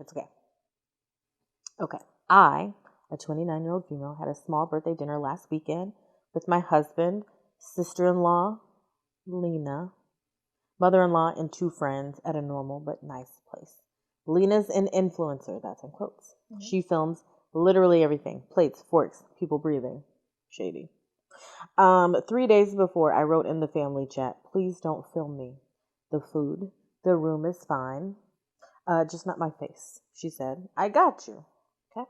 It's okay. Okay. I, a 29-year-old female, had a small birthday dinner last weekend with my husband, sister-in-law, Lena, mother-in-law, and 2 friends at a normal but nice place. Lena's an influencer, that's in quotes. Mm-hmm. She films literally everything. Plates, forks, people breathing. Shady. 3 days before, I wrote in the family chat, please don't film me. The food, the room is fine. Just not my face. She said, I got you. Okay.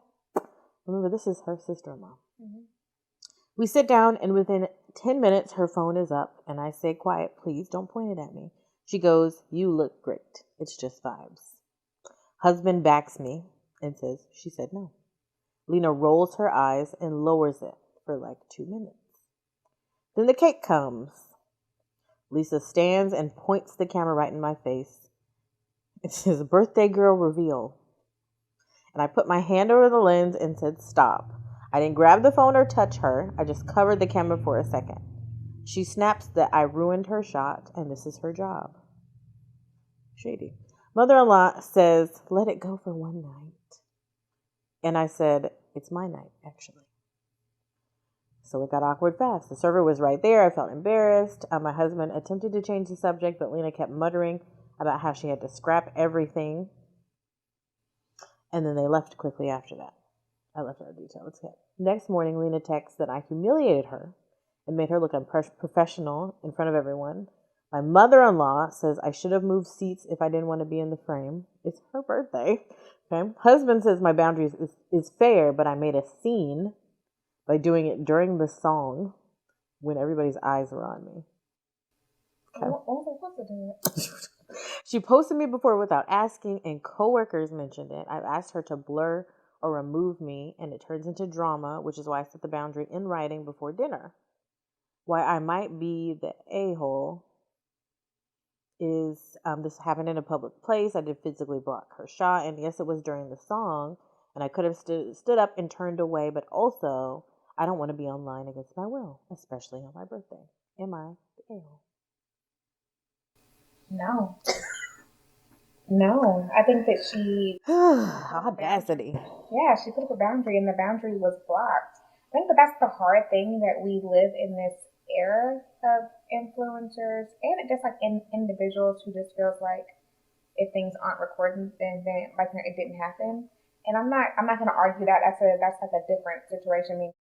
Remember, this is her sister-in-law. Mm-hmm. We sit down, and within 10 minutes, her phone is up, and I say, quiet, please don't point it at me. She goes, you look great. It's just vibes. Husband backs me and says, she said no. Lena rolls her eyes and lowers it for like 2 minutes. Then the cake comes. Lisa stands and points the camera right in my face. It says, birthday girl reveal. And I put my hand over the lens and said, stop. I didn't grab the phone or touch her. I just covered the camera for a second. She snaps that I ruined her shot and this is her job. Shady. Mother-in-law says, let it go for one night. And I said, it's my night, actually. So it got awkward fast. The server was right there. I felt embarrassed. My husband attempted to change the subject, but Lena kept muttering about how she had to scrap everything. And then they left quickly after that. I left out a detail. It's good. Next morning, Lena texts that I humiliated her and made her look unprofessional in front of everyone. My mother-in-law says I should have moved seats if I didn't want to be in the frame. It's her birthday. Okay. Husband says my boundaries is fair, but I made a scene by doing it during the song when everybody's eyes were on me. Okay. She posted me before without asking, and coworkers mentioned it. I've asked her to blur or remove me, and it turns into drama, which is why I set the boundary in writing before dinner. Why I might be the a-hole is this happened in a public place. I did physically block her shot, and yes, it was during the song, and I could have stood up and turned away, but also I don't want to be online against my will, especially on my birthday. Am I the a-hole? No. No, I think that she... Audacity. Yeah, she put up a boundary, and the boundary was blocked. I think that that's the hard thing, that we live in this era of influencers and just like individuals who just feels like if things aren't recorded, then like it didn't happen. And I'm not going to argue that. That's like a different situation. I mean,